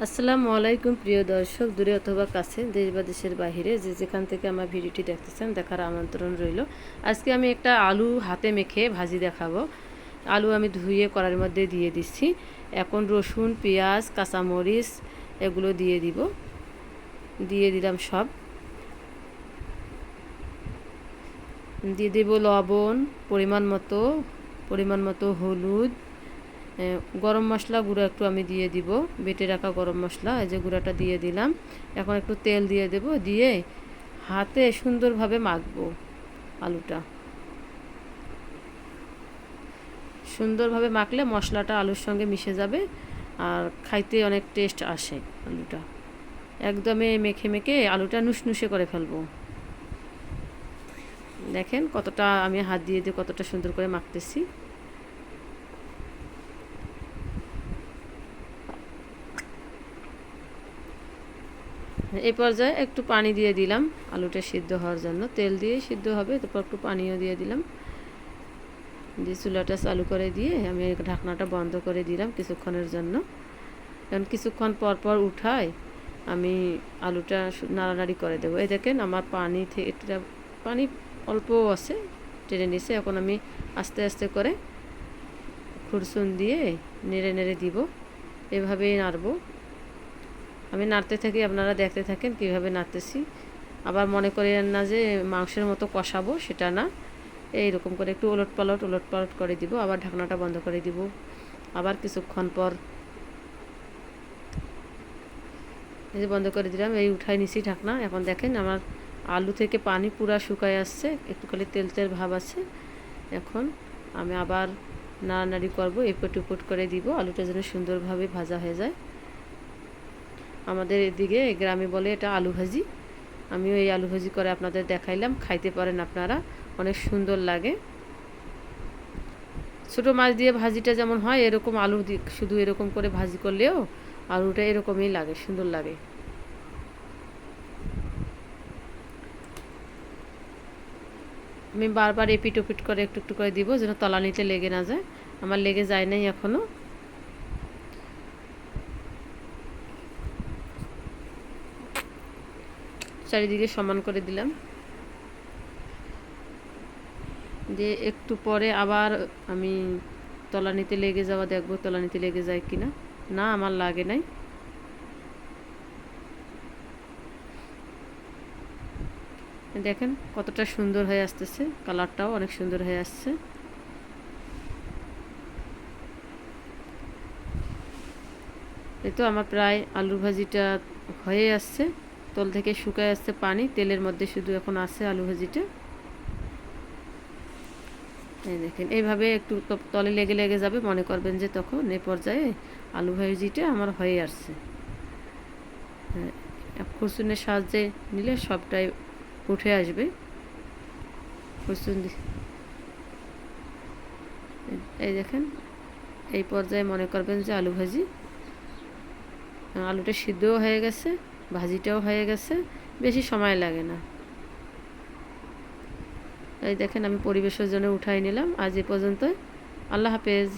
আসসালামু আলাইকুম প্রিয় দর্শক, দূরে অথবা কাছে, দেশ বা দেশের বাহিরে যে যেখান থেকে আমার ভিডিওটি দেখতেছেন দেখার আমন্ত্রণ রইল। আজকে আমি একটা আলু হাতে মেখে ভাজি দেখাবো। আলু আমি ধুয়ে কড়াইয়ের মধ্যে দিয়ে দিচ্ছি। এখন রসুন, পেঁয়াজ, কাঁচামরিচ এগুলো দিয়ে দিলাম সব। দিয়ে দেব লবণ পরিমাণ মতো হলুদ, গরম মশলা গুঁড়ো একটু আমি দিয়ে দিব, বেটে রাখা গরম মশলা, এই যে গুঁড়াটা দিয়ে দিলাম। এখন একটু তেল দিয়ে দেব, দিয়ে হাতে সুন্দরভাবে মাখবো আলুটা। সুন্দরভাবে মাখলে মশলাটা আলুর সঙ্গে মিশে যাবে আর খাইতে অনেক টেস্ট আসে আলুটা। একদমই মেখে মেখে আলুটা নুসনুসে করে ফেলবো। দেখেন কতটা আমি হাত দিয়ে কতটা সুন্দর করে মাখতেছি। এই পর্যায়ে একটু পানি দিয়ে দিলাম আলুটা সিদ্ধ হওয়ার জন্য। তেল দিয়ে সিদ্ধ হবে, তারপর একটু পানিও দিয়ে দিলাম। দিয়ে চুলাটা চালু করে দিয়ে আমি ঢাকনাটা বন্ধ করে দিলাম কিছুক্ষণের জন্য। কারণ কিছুক্ষণ পর পর উঠাই আমি আলুটা নাড়ানাড়ি করে দেবো। এই দেখেন আমার পানি অল্প আছে, টেনে নিছে। এখন আমি আস্তে আস্তে করে খুরসুন দিয়ে নেড়ে নেড়ে দিব। এভাবেই নাড়বো। আমি নাড়তে থাকি, আপনারা দেখতে থাকেন কীভাবে নাড়তেছি। আবার মনে করেন না যে মাংসের মতো কষাবো, সেটা না। এইরকম করে একটু ওলট পালট করে দিব, আবার ঢাকনাটা বন্ধ করে দিব। আবার কিছুক্ষণ পর এই যে বন্ধ করে দিলাম, এই উঠাই নিছি ঢাকনা। এখন দেখেন আমার আলু থেকে পানি পুরা শুকায় আসছে, একটু খালি তেল তেল ভাব আছে। এখন আমি আবার নাড়ানাড়ি করবো, এপট উপট করে দিব, আলুটা যেন সুন্দরভাবে ভাজা হয়ে যায়। আমাদের এদিকে গ্রামে বলে এটা আলু ভাজি। আমিও এই আলু ভাজি করে আপনাদের দেখাইলাম, খাইতে পারেন আপনারা, অনেক সুন্দর লাগে। ছোটো মাছ দিয়ে ভাজিটা যেমন হয়, এরকম আলু দিয়ে শুধু এরকম করে ভাজি করলেও আলুটা এরকমই লাগে, সুন্দর লাগে। আমি বারবার এপিট ওপিট করে একটু একটু করে দিব, যেন তলানিতে লেগে না যায়। আমার লেগে যায় নাই এখনও। চারিদিকে সমান করে দিলাম। দিয়ে একটু পরে আবার আমি তলানিতে লেগে যাওয়া দেখবো, তলানিতে লেগে যায় কিনা। না, আমার লাগে নাই। দেখেন কতটা সুন্দর হয়ে আসতেছে, কালারটাও অনেক সুন্দর হয়ে আসছে। এই তো আমার প্রায় আলুর ভাজিটা হয়ে আসছে, তল থেকে শুকায় আসছে পানি, তেলের মধ্যে শুধু এখন আছে আলু ভাজিটা। এই দেখেন এইভাবে একটু তলে লেগে লেগে যাবে, মনে করবেন যে তখন এই পর্যায়ে আলু ভাজিটা আমার হয়ে আসছে। হ্যাঁ, খুরচুনের সাহায্যে নিলে সবটাই উঠে আসবে। খুরচুন এই দেখেন এই পর্যায়ে মনে করবেন যে আলু ভাজি, আলুটা সিদ্ধও হয়ে গেছে, ভাজিটাও হয়ে গেছে, বেশি সময় লাগে না। এই দেখেন আমি পরিবেশের জন্য উঠাই নিলাম। আজ এ পর্যন্ত, আল্লাহ হাফেজ।